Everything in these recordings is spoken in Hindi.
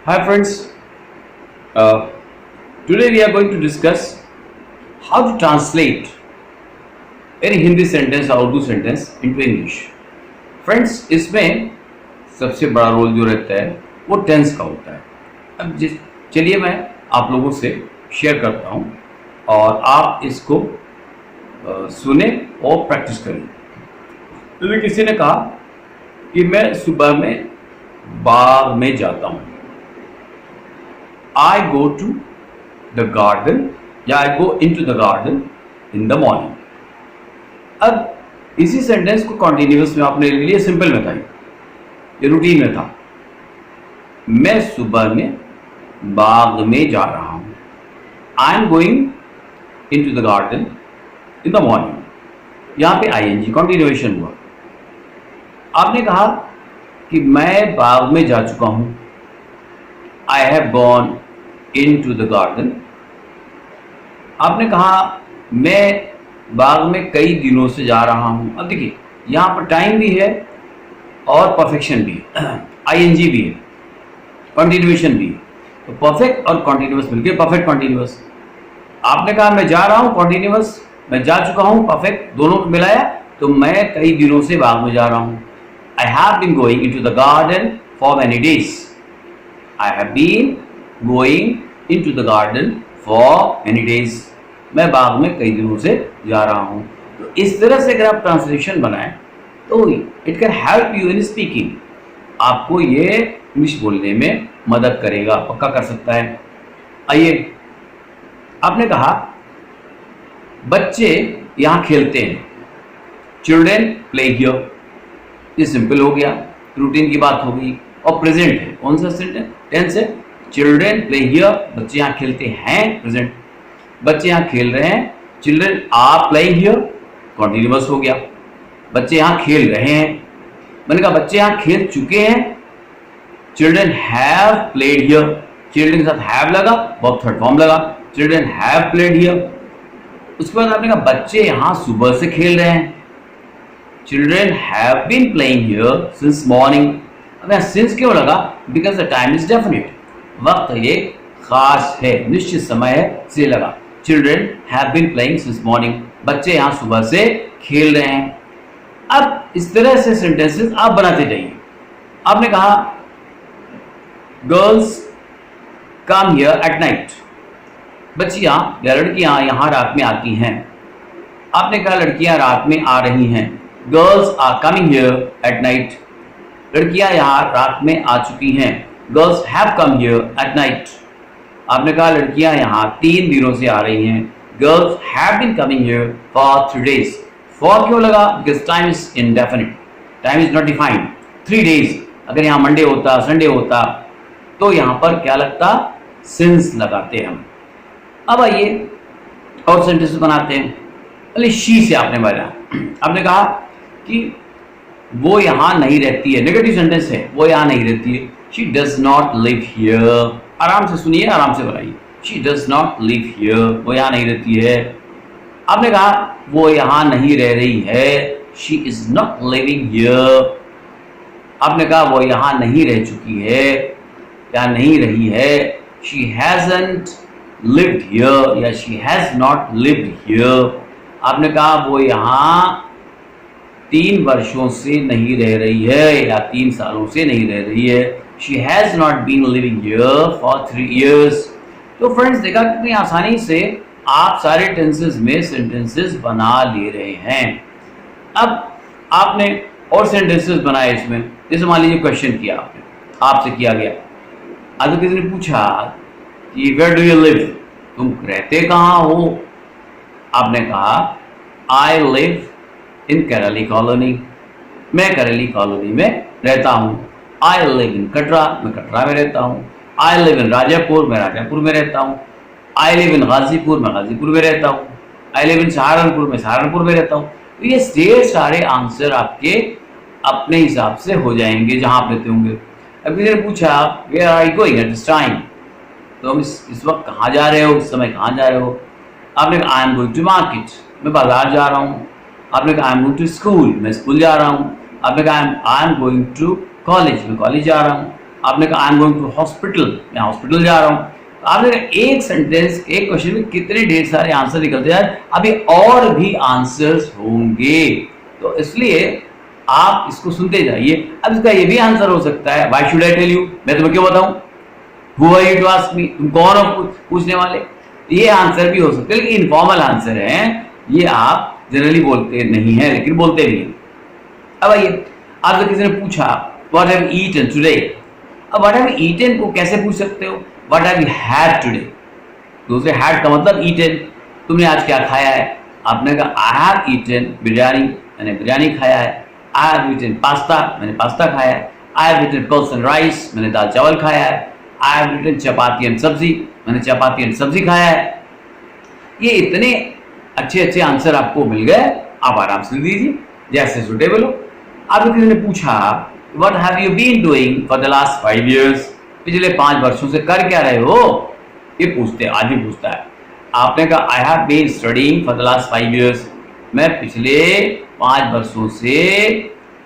Hi friends, uh, today we are going to discuss how to translate any Hindi sentence or Urdu sentence into English. Friends, इसमें सबसे बड़ा रोल जो रहता है वो टेंस का होता है। अब चलिए मैं आप लोगों से शेयर करता हूँ और आप इसको सुने और प्रैक्टिस करें। तो किसी ने कहा कि मैं सुबह में बाग में जाता हूँ। I go to the garden या I go into the garden in the morning। अब इसी सेंटेंस को कॉन्टिन्यूअस में आपने ले लिया, सिंपल में था, ये रूटीन में था। मैं सुबह में बाग में जा रहा हूं। I am going into the garden in the morning. यहां पे ING कॉन्टिन्यूएशन हुआ। आपने कहा कि मैं बाग में जा चुका हूं। I have gone into the garden. आपने कहा मैं बाग में कई दिनों से जा रहा हूं। अब देखिए यहां पर टाइम भी है और परफेक्शन भी है, ING भी है, कंटिन्यूएशन भी है। तो परफेक्ट और कॉन्टिन्यूअस मिलकर परफेक्ट कॉन्टिन्यूअस। आपने कहा मैं जा रहा हूं, कॉन्टिन्यूअस, मैं जा चुका हूं, परफेक्ट, दोनों को मिलाया तो मैं कई दिनों से बाग में जा रहा हूं। I have been going into the garden for many days. I have been going into the garden for many days। मैं बाग में कई दिनों से जा रहा हूं। तो इस तरह से अगर आप ट्रांसलेशन बनाएं तो it can help you in speaking. आपको ये इंग्लिश बोलने में मदद करेगा, पक्का कर सकता है। आइए, आपने कहा बच्चे यहां खेलते हैं। Children play here. ये सिंपल हो गया, रूटीन की बात हो गई। और प्रेजेंट है, कौन सा सेंटेंस? टेंस है। चिल्ड्रेन प्ले हियर, बच्चे यहाँ खेलते हैं, प्रेजेंट। बच्चे यहाँ खेल रहे हैं। Children are playing here, continuous हो गया। बच्चे यहाँ खेल रहे हैं। मैंने कहा बच्चे यहाँ खेल चुके हैं। Children have played here. Children के साथ हैव लगा, वर्ब थर्ड फॉर्म लगा, चिल्ड्रेन हैव प्लेड हियर। उसके बाद आपने कहा बच्चे यहाँ सुबह से खेल रहे हैं। Children have been playing here since morning. अब यहाँ सिंस क्यों लगा? Because the time is definite, वक्त ये खास है, निश्चित समय है, से लगा। Children have been playing since morning. बच्चे यहाँ सुबह से खेल रहे हैं। अब इस तरह से सेंटेंसेस आप बनाते जाइए। आपने कहा girls come here at night. बच्चियां या लड़कियां यहाँ रात में आती हैं। आपने कहा लड़कियां रात में आ रही हैं। Girls are coming here at night. लड़कियां यहाँ रात में आ चुकी हैं। Girls have come here at night. आपने कहा लड़कियां यहाँ 3 दिनों से आ रही हैं। Girls have been coming here for 3 days। For क्यों लगा? Because time is indefinite, time is not defined. 3 days, अगर यहाँ मंडे होता, संडे होता तो यहाँ पर क्या लगता? सिंस लगाते हम। अब आइए और सेंटेंस बनाते हैं। पहले शी से आपने बोला। आपने कहा कि वो यहाँ नहीं रहती है। नेगेटिव सेंटेंस है, वो यहाँ नहीं रहती है। She does not live here। आराम से सुनिए, आराम से बनाइए। She does not live here। वो यहाँ नहीं रहती है। आपने कहा वो यहाँ नहीं रह रही है। She is not living here। आपने कहा वो यहाँ नहीं रह चुकी है या नहीं रही है। She hasn't lived here या she has not lived here। आपने कहा वो यहाँ 3 वर्षों से नहीं रह रही है या 3 सालों से नहीं रह रही है। She has not been living here for 3 years। तो फ्रेंड्स, देखा कितनी आसानी से आप सारे टेंसेस में सेंटेंसेस बना ले रहे हैं। अब आपने और सेंटेंसेस बनाए इसमें। जैसे मान लीजिए क्वेश्चन किया आपने, आपसे किया गया। अगर किसी ने पूछा कि वेयर डू यू लिव, तुम रहते कहाँ हो? आपने कहा आई लिव इन करैली कॉलोनी। मैं करैली कॉलोनी में रहता हूँ। आई लिव इन कटरा, मैं कटरा में रहता हूँ। आई लिव इन राजापुर, मैं राजापुर में रहता हूँ। आई लिव इन गाजीपुर, मैं गाजीपुर में रहता हूँ। आई लिव इन सहारनपुर, मैं सहारनपुर में रहता हूँ। तो ये ढेर सारे आंसर आपके अपने हिसाब से हो जाएंगे जहाँ आप रहते होंगे। अब किसी ने पूछा where are you going at this time, तो हम इस वक्त कहाँ जा रहे हो, इस समय कहाँ जा रहे हो? आपने कहा I am going to market, मैं बाजार जा रहा हूँ। आपने कहा I am going to school, मैं स्कूल जा रहा हूँ। आपने कहा I am going to college, मैं कॉलेज जा रहा हूँ। आपने कहा I am going to hospital, मैं हॉस्पिटल जा रहा हूँ। आपने कहा एक सेंटेंस, एक क्वेश्चन में कितने ढेर सारे आंसर निकलते हैं, अभी और भी आंसर्स होंगे, तो इसलिए आप इसको सुनते जाइए। अब इसका ये भी आंसर हो सकता है, why should I tell you, मैं तुम्हें क्यों बताऊं, who are you to ask me, तुम कौन हो पूछने वाले, ये आंसर भी हो सकते हैं, लेकिन इनफॉर्मल आंसर है, ये आप जनरली बोलते नहीं है लेकिन बोलते भी हैं। अब आइए, आपसे किसी ने पूछा what have you eaten today, अब व्हाट हैव यू ईटन को कैसे पूछ सकते हो, what have you had today, दूसरे हैड का मतलब ईटन, तुमने आज क्या खाया है, आपने कहा आई हैव ईटन बिरयानी, मैंने बिरयानी खाया है, आई हैव ईटन पास्ता, मैंने पास्ता खाया है, I have eaten pulse and rice, मैंने दाल चावल खाया है, I have eaten chapati and sabzi, मैंने चपाती एंड सब्जी खाया है। ये इतने अच्छे अच्छे आंसर आपको मिल गए, आप आराम से दीजिए जैसे सुटेबल हो। आपसे किसी ने पूछा what have you been doing for the last 5 years, पिछले 5 वर्षों से कर क्या रहे हो, ये पूछते हैं, आज भी पूछता है। आपने कहा I have been studying for the last 5 years, मैं पिछले 5 वर्षों से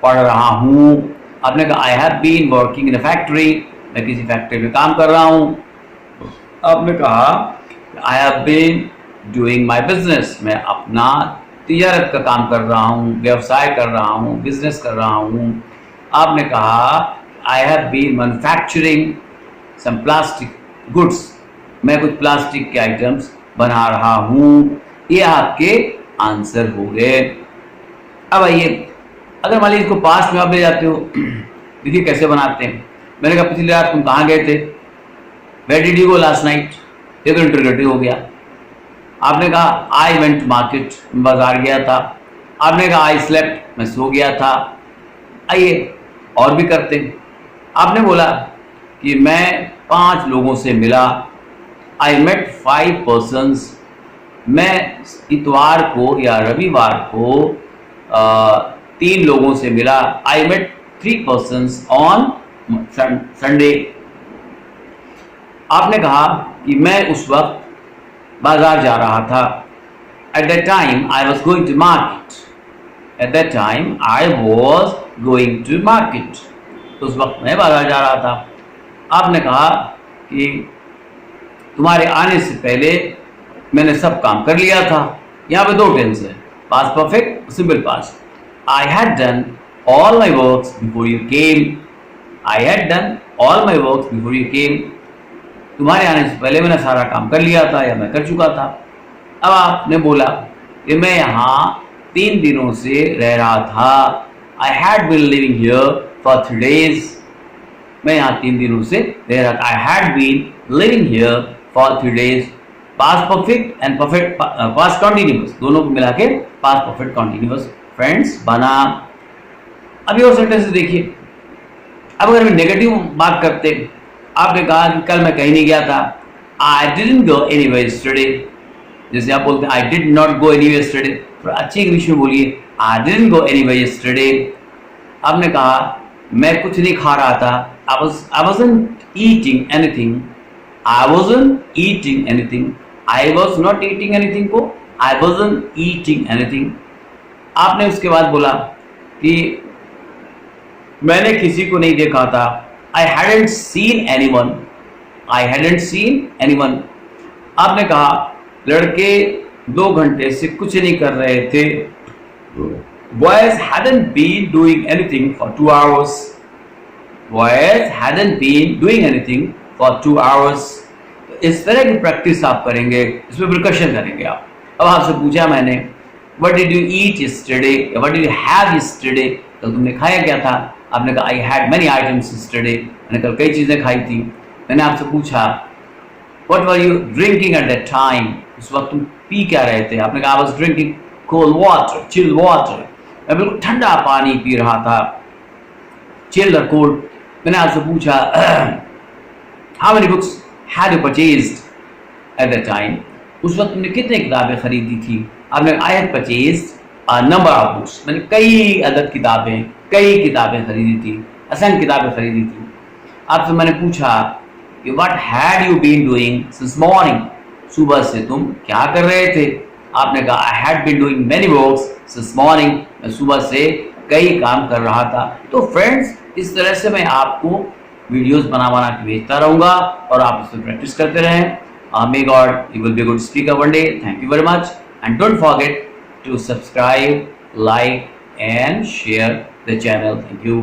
पढ़ रहा हूँ। आपने कहा I have been working in a factory, मैं किसी फैक्ट्री में काम कर रहा हूँ। आपने कहा I have been doing my business, मैं अपना तिजारत का काम कर रहा हूँ, व्यवसाय कर रहा हूँ, बिजनेस कर रहा हूँ। आपने कहा I have been manufacturing some plastic goods, मैं कुछ प्लास्टिक के आइटम्स बना रहा हूँ। ये आपके आंसर हो गए। अब आइए, अगर मान लीजिए इसको पास्ट में आप ले जाते हो, देखिए कैसे बनाते हैं। मैंने कहा पिछली रात तुम कहाँ गए थे, where did you go last night, ये तो इंटरोगेटिव हो गया। आपने कहा आई वेंट टू मार्केट, बाजार गया था। आपने कहा आई स्लेप्ट, मैं सो गया था। आइए और भी करते हैं। आपने बोला कि मैं 5 लोगों से मिला, आई मेट 5 persons, मैं इतवार को या रविवार को 3 लोगों से मिला, I met 3 persons on Sunday. आपने कहा कि मैं उस वक्त बाजार जा रहा था, at that time I was going to market, at that time I was going to market, तो उस वक्त मैं बाजार जा रहा था। आपने कहा कि तुम्हारे आने से पहले मैंने सब काम कर लिया था। यहाँ पे 2 टेंस है, past perfect, simple past. I had done all my works before you came, I had done all my works before you came, तुम्हारे आने से पहले मैंने सारा काम कर लिया था या मैं कर चुका था। अब आपने बोला कि मैं यहाँ 3 दिनों से रह रहा था, I had been living here for 3 days, मैं यहाँ 3 दिनों से रह रहा था, I had been living here for 3 days। Past perfect and perfect past continuous दोनों को मिला के पास्ट परफेक्ट कॉन्टिन्यूअस फ्रेंड्स बना। अभी और सेंटेंस देखिए। अब अगर हम नेगेटिव बात करते, आपने कहा कि कल मैं कहीं नहीं गया था, I didn't go anywhere yesterday, जैसे आप बोलते हैं I did not go anywhere yesterday, थोड़ा अच्छी इंग्लिश में बोलिए, I didn't go anywhere yesterday. आपने कहा मैं कुछ नहीं खा रहा था, I wasn't eating anything, I wasn't eating anything, I was not eating anything को आई वाज़न्ट ईटिंग एनीथिंग। आपने उसके बाद बोला कि मैंने किसी को नहीं देखा था, I hadn't seen anyone, I hadn't seen anyone। आपने कहा लड़के 2 घंटे से कुछ नहीं कर रहे थे, boys hadn't been doing anything for 2 hours, boys hadn't been doing anything for 2 hours। इस तरह की प्रैक्टिस आप करेंगे, इसमें प्रिकॉशन करेंगे आप। अब आपसे पूछा मैंने what did you eat yesterday, what did you have yesterday, कल तुमने खाया क्या था? आपने कहा I had many items yesterday, मैंने कल कई चीज़ें खाई थी। मैंने आपसे पूछा what were you drinking eight that time, उस वक्त तुम पी क्या रहे थे? आपने कहा I was drinking cold water, chill water, मैं बिल्कुल ठंडा पानी पी रहा था, चिल और कोल्ड। मैंने आपसे पूछा how many books had you purchased eight that time, उस वक्त तुमने कितनी किताबें खरीदी थी? आपने I had purchased number of books, मैंने कई अदद किताबें, कई किताबें खरीदी थी, असंख्य किताबें खरीदी थी। आपसे मैंने पूछा कि what had you been doing since morning, सुबह से तुम क्या कर रहे थे? आपने कहा I had been doing many works since morning, मैं सुबह से कई काम कर रहा था। तो फ्रेंड्स, इस तरह से मैं आपको वीडियोस बना के भेजता रहूंगा और आप इसमें प्रैक्टिस करते रहें. May God, you will be a good speaker one day. Thank you very much, and don't forget to subscribe, like, and share the channel. Thank you.